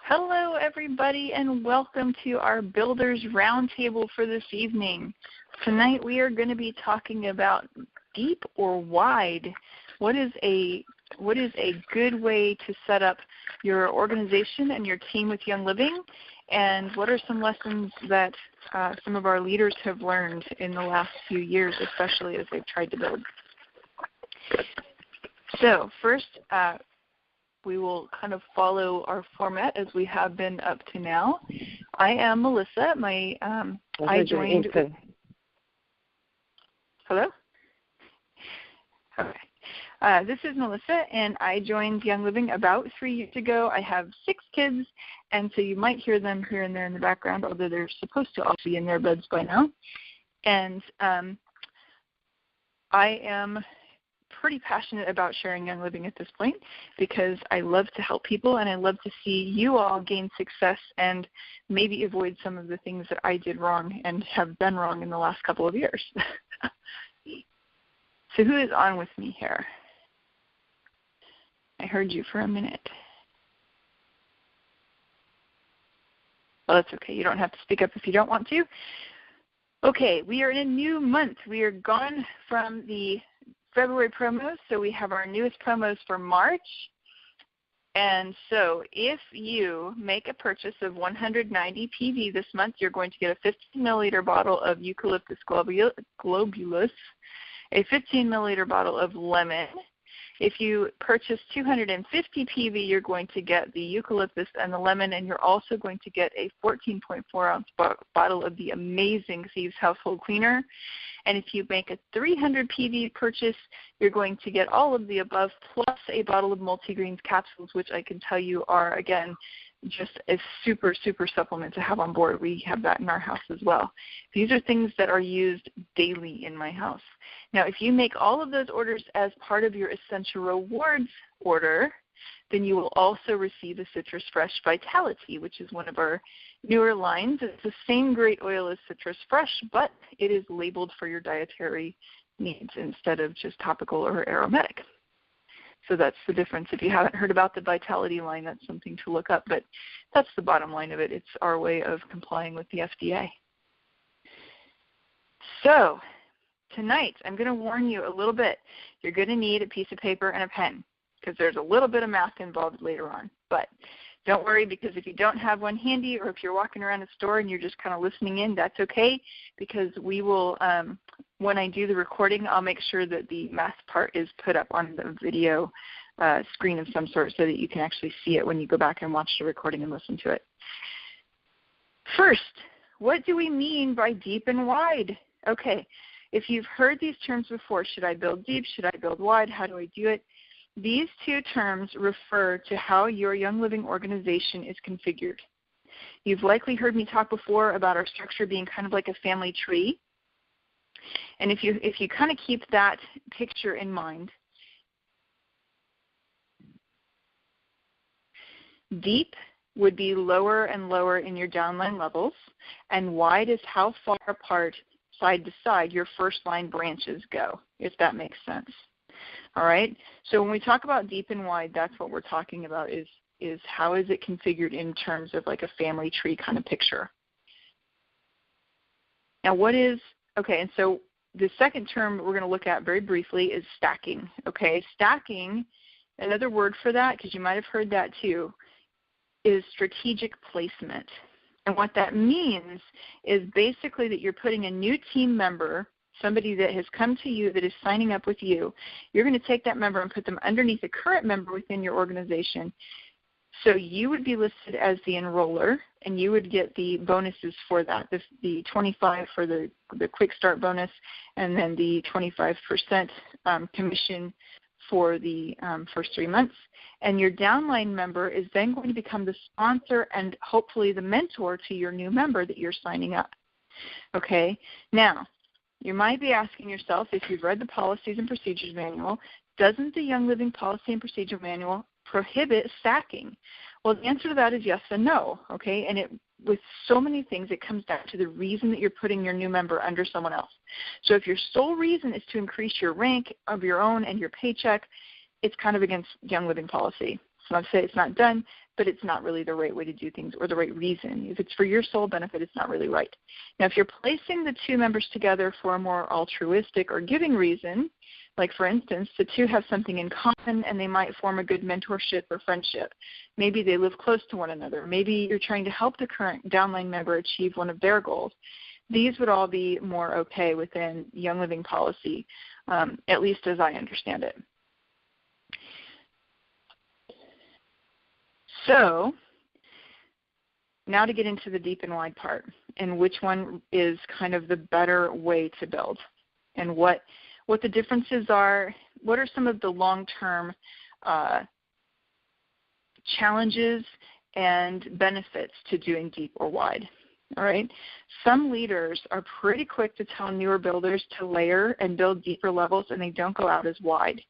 Hello, everybody, and welcome to our Builders Roundtable for this evening. Tonight we are going to be talking about deep or wide. What is a good way to set up your organization and your team with Young Living, and what are some lessons that some of our leaders have learned in the last few years, especially as they've tried to build. So first, we will kind of follow our format as we have been up to now. I am Melissa. I joined. Hello? Okay. This is Melissa, and I joined Young Living about 3 years ago. I have 6 kids, and so you might hear them here and there in the background, although they're supposed to all be in their beds by now. And I am pretty passionate about sharing Young Living at this point because I love to help people and I love to see you all gain success and maybe avoid some of the things that I did wrong and have done wrong in the last couple of years. So who is on with me here? I heard you for a minute. Well, that's okay. You don't have to speak up if you don't want to. Okay, we are in a new month. We are gone from the February promos, so we have our newest promos for March. And so if you make a purchase of 190 PV this month, you're going to get a 15 milliliter bottle of Eucalyptus globulus, a 15 milliliter bottle of lemon. If you purchase 250 PV, you're going to get the eucalyptus and the lemon, and you're also going to get a 14.4 ounce bottle of the amazing Thieves Household Cleaner. And if you make a 300 PV purchase, you're going to get all of the above plus a bottle of multigreens capsules, which I can tell you are, again, just a super, super supplement to have on board. We have that in our house as well. These are things that are used daily in my house. Now, if you make all of those orders as part of your Essential Rewards order, then you will also receive a Citrus Fresh Vitality, which is one of our newer lines. It's the same great oil as Citrus Fresh, but it is labeled for your dietary needs instead of just topical or aromatic. So that's the difference. If you haven't heard about the Vitality line, that's something to look up, but that's the bottom line of it. It's our way of complying with the FDA. So tonight, I'm going to warn you a little bit. You're going to need a piece of paper and a pen because there's a little bit of math involved later on. But don't worry, because if you don't have one handy or if you're walking around a store and you're just kind of listening in, that's okay, because we will, when I do the recording, I'll make sure that the math part is put up on the video screen of some sort so that you can actually see it when you go back and watch the recording and listen to it. First, what do we mean by deep and wide? Okay, if you've heard these terms before, should I build deep, should I build wide, how do I do it? These two terms refer to how your Young Living organization is configured. You've likely heard me talk before about our structure being kind of like a family tree. And if you kind of keep that picture in mind, deep would be lower and lower in your downline levels, and wide is how far apart side to side your first line branches go, if that makes sense. All right, so when we talk about deep and wide, that's what we're talking about is how is it configured in terms of like a family tree kind of picture. Now okay, and so the second term we're going to look at very briefly is stacking. Okay, stacking, another word for that, because you might have heard that too, is strategic placement. And what that means is basically that you're putting a new team member, somebody that has come to you that is signing up with you, you're going to take that member and put them underneath a current member within your organization. So you would be listed as the enroller, and you would get the bonuses for that, the 25 for the quick start bonus, and then the 25% commission for the first 3 months. And your downline member is then going to become the sponsor and hopefully the mentor to your new member that you're signing up. Okay, now, you might be asking yourself, if you've read the Policies and Procedures Manual, doesn't the Young Living Policy and Procedure Manual prohibit stacking? Well, the answer to that is yes and no, okay? And with so many things, it comes down to the reason that you're putting your new member under someone else. So if your sole reason is to increase your rank of your own and your paycheck, it's kind of against Young Living policy. It's not to say it's not done, but it's not really the right way to do things or the right reason. If it's for your sole benefit, it's not really right. Now, if you're placing the two members together for a more altruistic or giving reason, like for instance, the two have something in common and they might form a good mentorship or friendship. Maybe they live close to one another. Maybe you're trying to help the current downline member achieve one of their goals. These would all be more okay within Young Living policy, at least as I understand it. So now to get into the deep and wide part and which one is kind of the better way to build and what the differences are, what are some of the long-term challenges and benefits to doing deep or wide. All right. Some leaders are pretty quick to tell newer builders to layer and build deeper levels, and they don't go out as wide.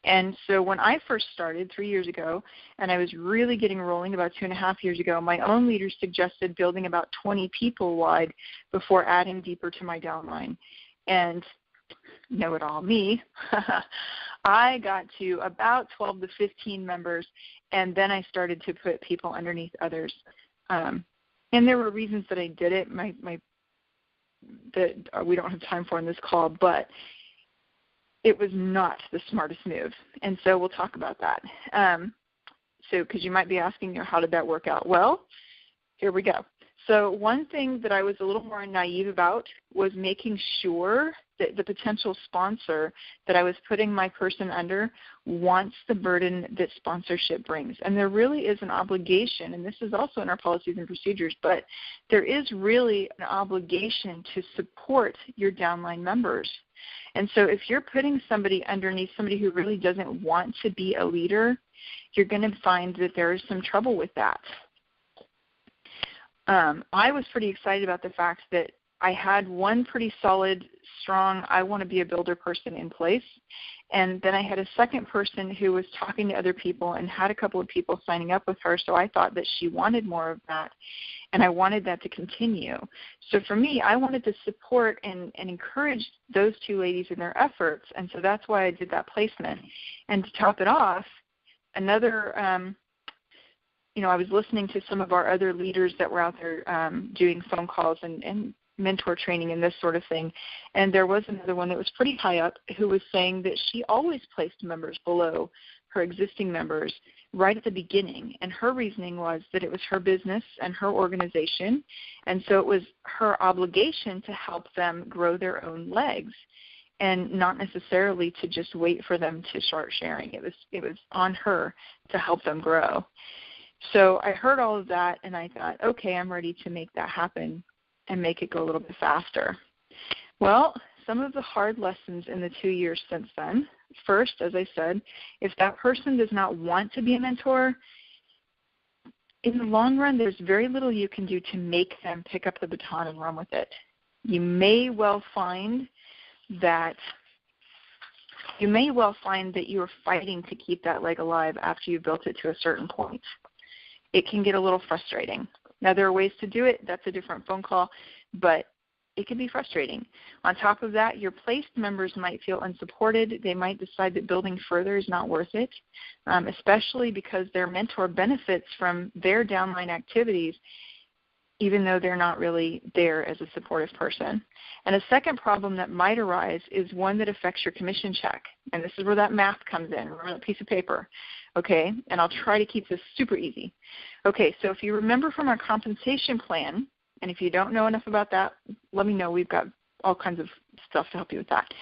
And so when I first started 3 years ago, and I was really getting rolling about 2.5 years ago, my own leaders suggested building about 20 people wide before adding deeper to my downline. And know-it-all me, I got to about 12 to 15 members, and then I started to put people underneath others. And there were reasons that I did it, that we don't have time for in this call, but it was not the smartest move. And so we'll talk about that. Because you might be asking, how did that work out? Well, here we go. So one thing that I was a little more naive about was making sure that the potential sponsor that I was putting my person under wants the burden that sponsorship brings. And there really is an obligation, and this is also in our policies and procedures, but there is really an obligation to support your downline members. And so if you're putting somebody underneath somebody who really doesn't want to be a leader, you're going to find that there is some trouble with that. I was pretty excited about the fact that I had one pretty solid, strong, I want to be a builder person in place. And then I had a second person who was talking to other people and had a couple of people signing up with her. So I thought that she wanted more of that, and I wanted that to continue. So for me, I wanted to support and encourage those two ladies in their efforts. And so that's why I did that placement. And to top it off, another I was listening to some of our other leaders that were out there doing phone calls and mentor training and this sort of thing. And there was another one that was pretty high up who was saying that she always placed members below her existing members right at the beginning. And her reasoning was that it was her business and her organization. And so it was her obligation to help them grow their own legs and not necessarily to just wait for them to start sharing. It was on her to help them grow. So I heard all of that, and I thought, okay, I'm ready to make that happen and make it go a little bit faster. Well, some of the hard lessons in the 2 years since then. First, as I said, if that person does not want to be a mentor, in the long run, there's very little you can do to make them pick up the baton and run with it. You may well find that you're fighting to keep that leg alive after you've built it to a certain point. It can get a little frustrating. Now, there are ways to do it. That's a different phone call, but it can be frustrating. On top of that, your placed members might feel unsupported. They might decide that building further is not worth it, especially because their mentor benefits from their downline activities, even though they're not really there as a supportive person. And a second problem that might arise is one that affects your commission check. And this is where that math comes in. Remember that piece of paper. Okay, and I'll try to keep this super easy. Okay, so if you remember from our compensation plan, and if you don't know enough about that, let me know. We've got all kinds of stuff to help you with that.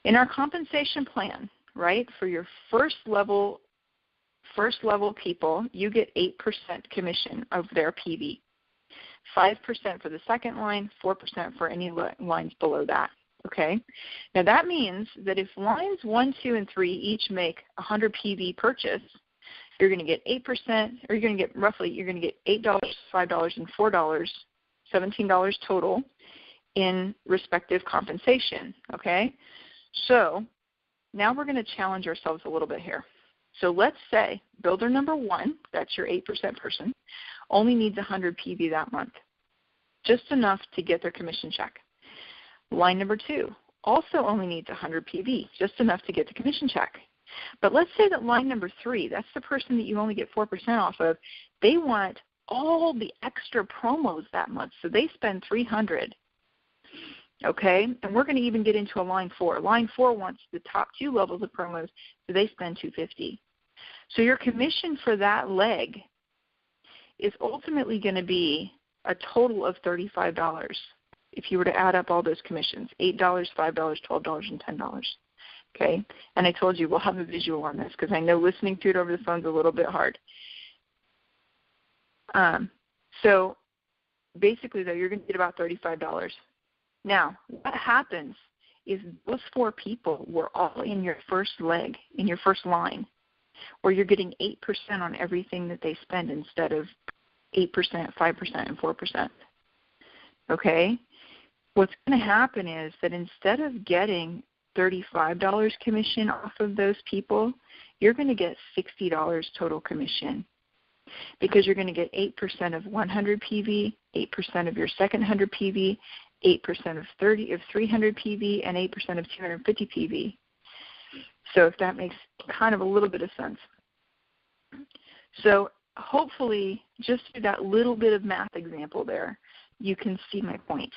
In our compensation plan, right, for your first level people, you get 8% commission of their PV. 5% for the second line, 4% for any lines below that. Okay. Now that means that if lines 1, 2, and 3 each make 100 PV purchase, you're going to get 8%, or you're going to get $8, $5, and $4, $17 total in respective compensation. Okay. So now we're going to challenge ourselves a little bit here. So let's say builder number 1, that's your 8% person, only needs 100 PV that month, just enough to get their commission check. Line number 2 also only needs 100 PV, just enough to get the commission check. But let's say that line number 3, that's the person that you only get 4% off of, they want all the extra promos that month, so they spend $300. Okay, and we're going to even get into a line 4. Line 4 wants the top 2 levels of promos, so they spend $250. So your commission for that leg is ultimately going to be a total of $35 if you were to add up all those commissions, $8, $5, $12, and $10. Okay, and I told you we'll have a visual on this because I know listening to it over the phone is a little bit hard. So basically, though, you're going to get about $35. Now, what happens is those 4 people were all in your first leg, in your first line, where you're getting 8% on everything that they spend instead of 8%, 5%, and 4%. Okay? What's going to happen is that instead of getting $35 commission off of those people, you're going to get $60 total commission because you're going to get 8% of 100 PV, 8% of your second 100 PV, 8% of 300 PV, and 8% of 250 PV. So if that makes kind of a little bit of sense. So hopefully, just through that little bit of math example there, you can see my point.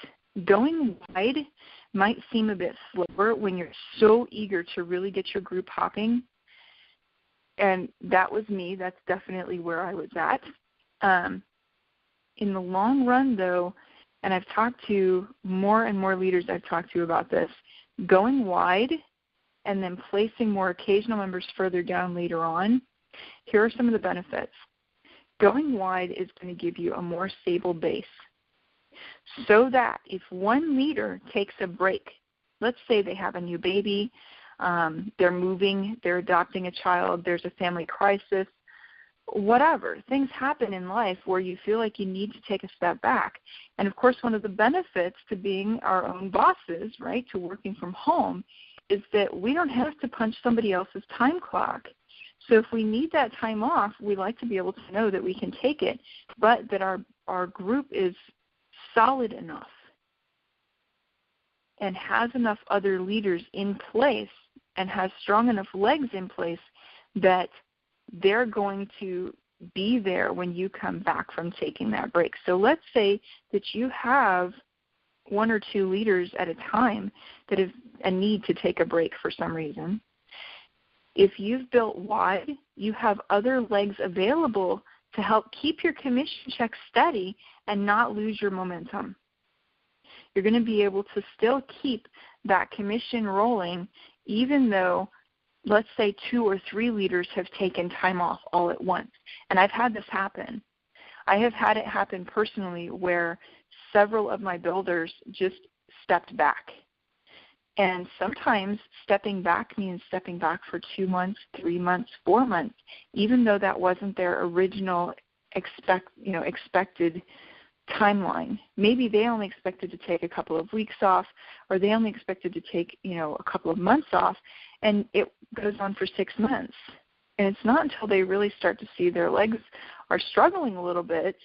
Going wide might seem a bit slower when you're so eager to really get your group hopping. And that was me. That's definitely where I was at. In the long run, though, and I've talked to more and more leaders I've talked to about this, going wide and then placing more occasional members further down later on, here are some of the benefits. Going wide is going to give you a more stable base so that if one leader takes a break, let's say they have a new baby, they're moving, they're adopting a child, there's a family crisis, whatever. Things happen in life where you feel like you need to take a step back. And, of course, one of the benefits to being our own bosses, right, to working from home, is that we don't have to punch somebody else's time clock. So if we need that time off, we like to be able to know that we can take it, but that our group is solid enough and has enough other leaders in place and has strong enough legs in place that they're going to be there when you come back from taking that break. So let's say that you have 1 or 2 leaders at a time that have a need to take a break for some reason. If you've built wide, you have other legs available to help keep your commission check steady and not lose your momentum. You're going to be able to still keep that commission rolling even though, let's say, 2 or 3 leaders have taken time off all at once. And I've had this happen. I have had it happen personally where several of my builders just stepped back. And sometimes stepping back means stepping back for 2 months, 3 months, 4 months, even though that wasn't their original expected timeline. Maybe they only expected to take a couple of weeks off, or they only expected to take, a couple of months off, and it goes on for 6 months. And it's not until they really start to see their legs are struggling a little bit,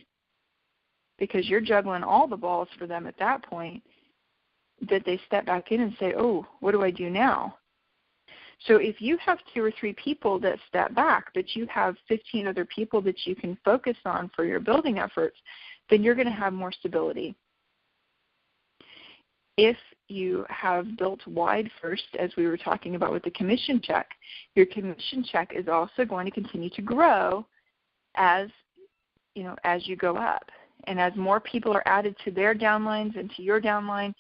because you're juggling all the balls for them at that point, that they step back in and say, oh, what do I do now? So if you have 2 or 3 people that step back, but you have 15 other people that you can focus on for your building efforts, then you're going to have more stability. If you have built wide first, as we were talking about with the commission check, your commission check is also going to continue to grow as you go up. And as more people are added to their downlines and to your downline,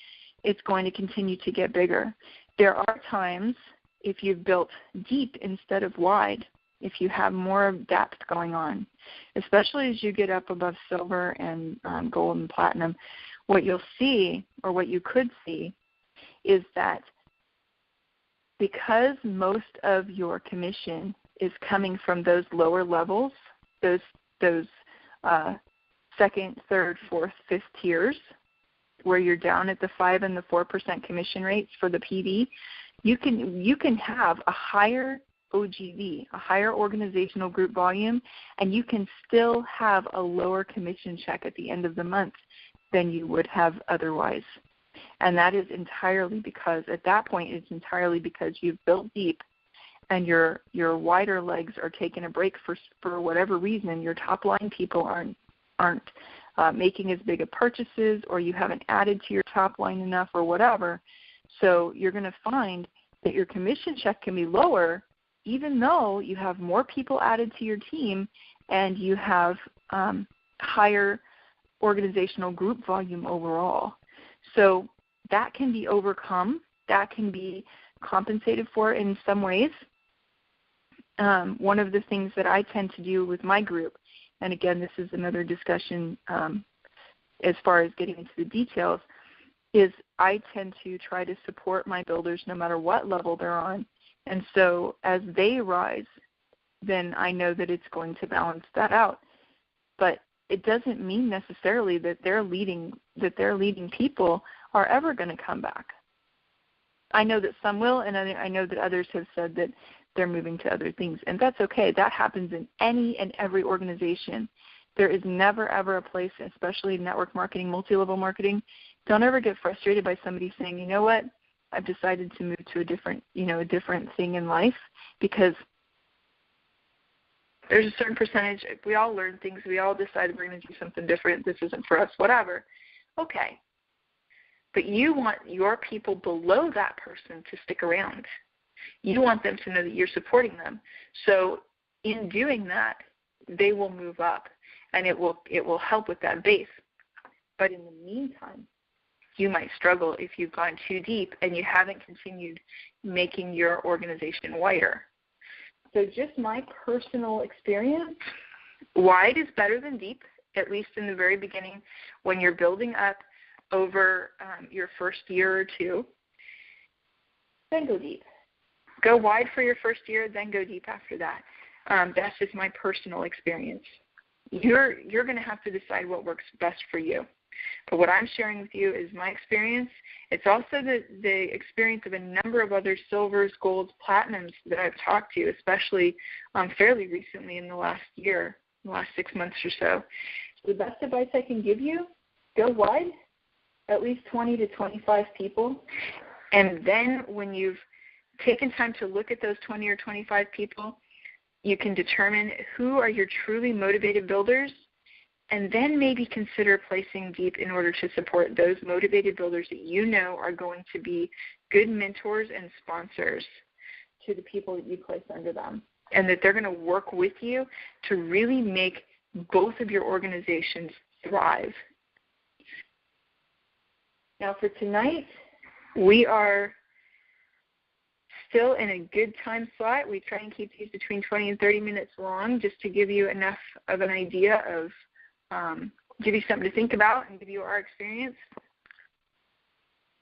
it's going to continue to get bigger. There are times, if you've built deep instead of wide, if you have more depth going on, especially as you get up above silver and gold and platinum, what you'll see, or what you could see, is that because most of your commission is coming from those lower levels, those second, third, fourth, fifth tiers, where you're down at the 5% and the 4% commission rates for the PD, you can have a higher OGV, a higher organizational group volume, and you can still have a lower commission check at the end of the month than you would have otherwise. And that is entirely because, at that point, it's entirely because you've built deep and your wider legs are taking a break for whatever reason, your top line people aren't making as big of purchases, or you haven't added to your top line enough, or whatever. So you're going to find that your commission check can be lower, even though you have more people added to your team and you have higher organizational group volume overall. So that can be overcome. That can be compensated for in some ways. One of the things that I tend to do with my group, and again, this is another discussion as far as getting into the details, is I tend to try to support my builders no matter what level they're on. And so as they rise, then I know that it's going to balance that out. But it doesn't mean necessarily that their leading people are ever going to come back. I know that some will, and I know that others have said that they're moving to other things, and that's okay. That happens in any and every organization. There is never, ever a place, especially network marketing, multi-level marketing, don't ever get frustrated by somebody saying, you know what, I've decided to move to a different thing in life, because there's a certain percentage. We all learn things. We all decide we're going to do something different. This isn't for us, whatever. Okay. But you want your people below that person to stick around. You want them to know that you're supporting them. So in doing that, they will move up, and it will help with that base. But in the meantime, you might struggle if you've gone too deep and you haven't continued making your organization wider. So just my personal experience, wide is better than deep, at least in the very beginning when you're building up over your first year or two. Then go deep. Go wide for your first year, then go deep after that. That's just my personal experience. You're going to have to decide what works best for you. But what I'm sharing with you is my experience. It's also the experience of a number of other silvers, golds, platinums that I've talked to, especially fairly recently in the last year, the last 6 months or so. So the best advice I can give you, go wide, at least 20 to 25 people. And then when you've taken time to look at those 20 or 25 people, you can determine who are your truly motivated builders, and then maybe consider placing deep in order to support those motivated builders that you know are going to be good mentors and sponsors to the people that you place under them, and that they're going to work with you to really make both of your organizations thrive. Now for tonight, we are still in a good time slot. We try and keep these between 20 and 30 minutes long, just to give you enough of an idea of give you something to think about and give you our experience.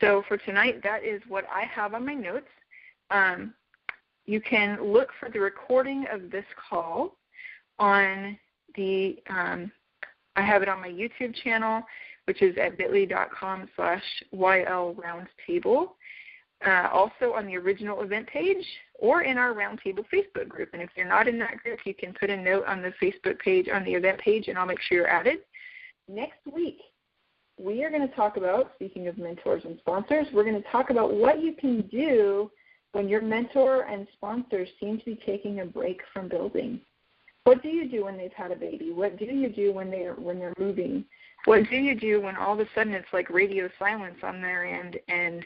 So for tonight, that is what I have on my notes. You can look for the recording of this call on the, I have it on my YouTube channel, which is at bit.ly.com/YLRoundtable. Also on the original event page or in our Roundtable Facebook group. And if you're not in that group, you can put a note on the Facebook page, on the event page, and I'll make sure you're added. Next week, we are going to talk about, speaking of mentors and sponsors, we're going to talk about what you can do when your mentor and sponsors seem to be taking a break from building. What do you do when they've had a baby? What do you do when they're moving? What do you do when all of a sudden it's like radio silence on their end and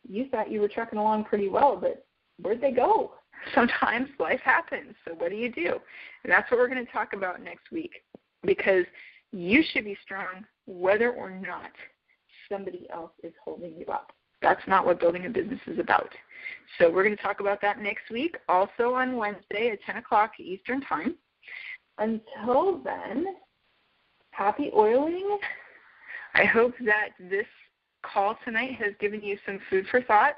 you thought you were trucking along pretty well, but where'd they go? Sometimes life happens, so what do you do? And that's what we're going to talk about next week, because you should be strong whether or not somebody else is holding you up. That's not what building a business is about. So we're going to talk about that next week, also on Wednesday at 10 o'clock Eastern Time. Until then, happy oiling. I hope that this call tonight has given you some food for thought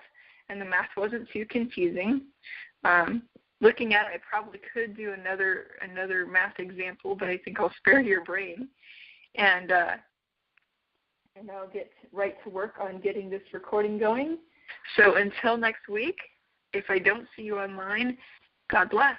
and the math wasn't too confusing. Looking at it, I probably could do another math example, but I think I'll spare your brain. And I'll get right to work on getting this recording going. So until next week, if I don't see you online, God bless.